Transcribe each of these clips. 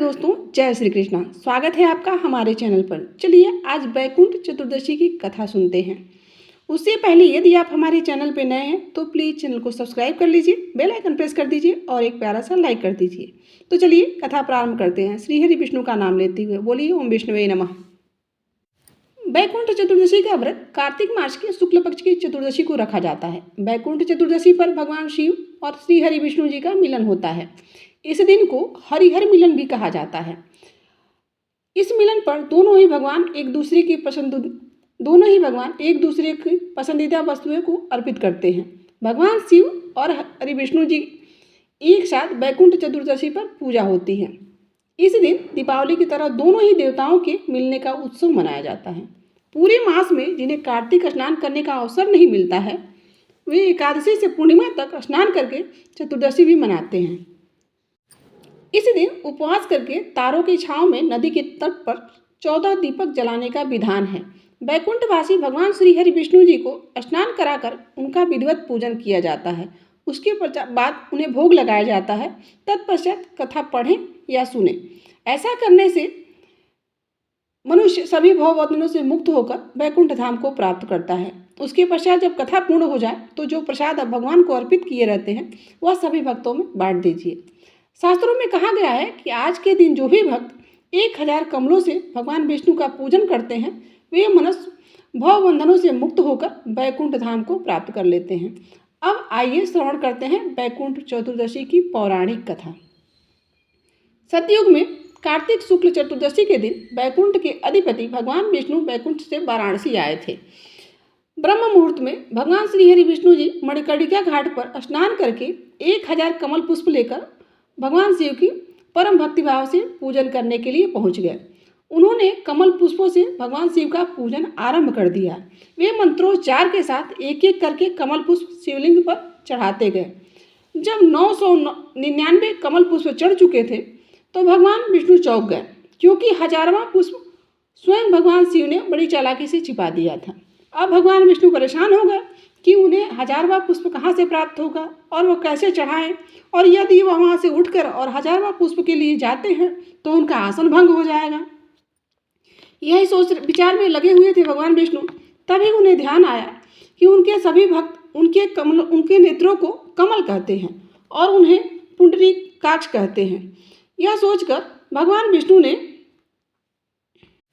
दोस्तों, जय श्री कृष्णा। स्वागत है आपका हमारे चैनल पर। चलिए आज वैकुंठ चतुर्दशी की कथा सुनते हैं। उससे पहले यदि आप हमारे चैनल पर नए हैं तो प्लीज़ चैनल को सब्सक्राइब कर लीजिए, बेल आइकन प्रेस कर दीजिए और एक प्यारा सा लाइक कर दीजिए। तो चलिए कथा प्रारंभ करते हैं। श्री हरि विष्णु का नाम लेते हुए बोलिए ओम विष्णुवे नमः। वैकुंठ चतुर्दशी का व्रत कार्तिक मास के शुक्ल पक्ष की चतुर्दशी को रखा जाता है। वैकुंठ चतुर्दशी पर भगवान शिव और श्री हरि विष्णु जी का मिलन होता है। इस दिन को हरिहर मिलन भी कहा जाता है। इस मिलन पर दोनों ही भगवान एक दूसरे की पसंदीदा वस्तुओं को अर्पित करते हैं। भगवान शिव और हरि विष्णु जी एक साथ वैकुंठ चतुर्दशी पर पूजा होती है। इस दिन दीपावली की तरह दोनों ही देवताओं के मिलने का उत्सव मनाया जाता है। पूरे मास में जिन्हें कार्तिक स्नान करने का अवसर नहीं मिलता है, वे एकादशी से पूर्णिमा तक स्नान करके चतुर्दशी भी मनाते हैं। इस दिन उपवास करके तारों की छांव में नदी के तट पर 14 दीपक जलाने का विधान है। वैकुंठवासी भगवान श्री हरि विष्णु जी को स्नान कराकर उनका विधिवत पूजन किया जाता है। उसके बाद उन्हें भोग लगाया जाता है। तत्पश्चात कथा पढ़ें या सुने। ऐसा करने से मनुष्य सभी भवबंधनों से मुक्त होकर वैकुंठ धाम को प्राप्त करता है। उसके पश्चात जब कथा पूर्ण हो जाए तो जो प्रसाद अब भगवान को अर्पित किए रहते हैं वह सभी भक्तों में बांट दीजिए। शास्त्रों में कहा गया है कि आज के दिन जो भी भक्त 1000 कमलों से भगवान विष्णु का पूजन करते हैं वे मनुष्य भवबंधनों से मुक्त होकर वैकुंठ धाम को प्राप्त कर लेते हैं। अब आइए श्रवण करते हैं वैकुंठ चतुर्दशी की पौराणिक कथा। सतयुग में कार्तिक शुक्ल चतुर्दशी के दिन वैकुंठ के अधिपति भगवान विष्णु वैकुंठ से वाराणसी आए थे। ब्रह्म मुहूर्त में भगवान श्री हरि विष्णु जी मणिकर्णिका घाट पर स्नान करके 1000 कमल पुष्प लेकर भगवान शिव की परम भक्तिभाव से पूजन करने के लिए पहुंच गए। उन्होंने कमल पुष्पों से भगवान शिव का पूजन आरंभ कर दिया। वे मंत्रोच्चार के साथ एक एक करके कमल पुष्प शिवलिंग पर चढ़ाते गए। जब 999 कमल पुष्प चढ़ चुके थे तो भगवान विष्णु चौंक गए, क्योंकि 1000वां पुष्प स्वयं भगवान शिव ने बड़ी चालाकी से छिपा दिया था। अब भगवान विष्णु परेशान हो गए कि उन्हें 1000वां पुष्प कहाँ से प्राप्त होगा और वो कैसे चढ़ाएं, और यदि वह वहाँ से उठकर और 1000वां पुष्प के लिए जाते हैं तो उनका आसन भंग हो जाएगा। यही सोच विचार में लगे हुए थे भगवान विष्णु। तभी उन्हें ध्यान आया कि उनके सभी भक्त उनके नेत्रों को कमल कहते हैं और उन्हें पुंडरीकाक्ष कहते हैं। यह सोचकर भगवान विष्णु ने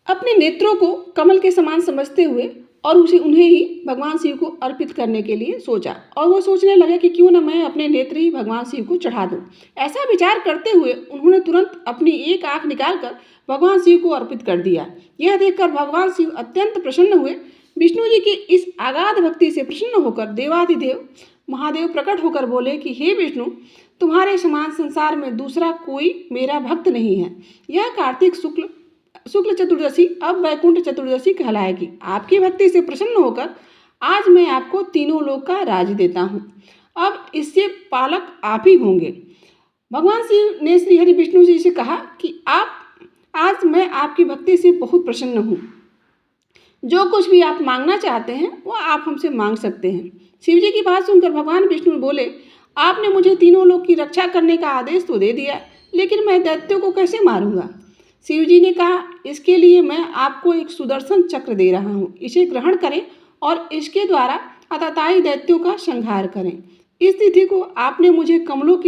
अपने नेत्रों को कमल के समान समझते हुए और उन्हें ही भगवान शिव को अर्पित करने के लिए सोचा, और वो सोचने लगे कि क्यों न मैं अपने नेत्र ही भगवान शिव को चढ़ा दूं। ऐसा विचार करते हुए उन्होंने तुरंत अपनी एक आंख निकालकर भगवान शिव को अर्पित कर दिया। यह देखकर भगवान शिव अत्यंत प्रसन्न हुए। विष्णु जी की इस अगाध भक्ति से प्रसन्न होकर देवाधिदेव महादेव प्रकट होकर बोले कि हे विष्णु, तुम्हारे समान संसार में दूसरा कोई मेरा भक्त नहीं है। यह कार्तिक शुक्ल चतुर्दशी अब वैकुंठ चतुर्दशी कहलाएगी। आपकी भक्ति से प्रसन्न होकर आज मैं आपको तीनों लोक का राज्य देता हूँ। अब इससे पालक आप ही होंगे। भगवान शिव ने श्री हरि विष्णु जी से कहा कि आज मैं आपकी भक्ति से बहुत प्रसन्न हूँ। जो कुछ भी आप मांगना चाहते हैं वो आप हमसे मांग सकते हैं। शिव जी की बात सुनकर भगवान विष्णु बोले, आपने मुझे तीनों लोक की रक्षा करने का आदेश तो दे दिया, लेकिन मैं दैत्यों को कैसे मारूंगा। शिव जी ने कहा, इसके लिए मैं आपको एक सुदर्शन चक्र दे रहा हूँ। इसे ग्रहण करें और इसके द्वारा आतताई दैत्यों का संहार करें। इस तिथि को आपने मुझे कमलों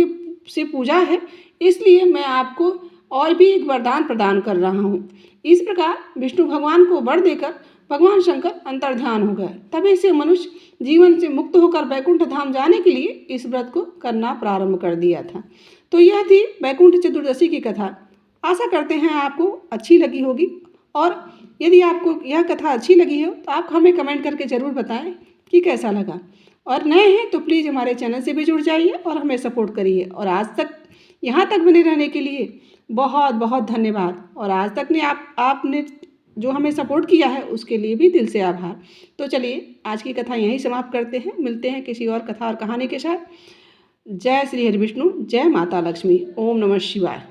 से पूजा है, इसलिए मैं आपको और भी एक वरदान प्रदान कर रहा हूँ। इस प्रकार विष्णु भगवान को वर देकर भगवान शंकर अंतर्ध्यान हो गए। तभी से मनुष्य जीवन से मुक्त होकर वैकुंठ धाम जाने के लिए इस व्रत को करना प्रारंभ कर दिया था। तो यह थी वैकुंठ चतुर्दशी की कथा। आशा करते हैं आपको अच्छी लगी होगी, और यदि आपको यह कथा अच्छी लगी हो तो आप हमें कमेंट करके ज़रूर बताएं कि कैसा लगा। और नए हैं तो प्लीज़ हमारे चैनल से भी जुड़ जाइए और हमें सपोर्ट करिए। और आज तक यहाँ तक बने रहने के लिए बहुत बहुत धन्यवाद। और आज तक ने आपने जो हमें सपोर्ट किया है उसके लिए भी दिल से आभार। तो चलिए आज की कथा यहीं समाप्त करते हैं। मिलते हैं किसी और कथा और कहानी के साथ। जय श्री हरि विष्णु, जय माता लक्ष्मी। ओम नमः शिवाय।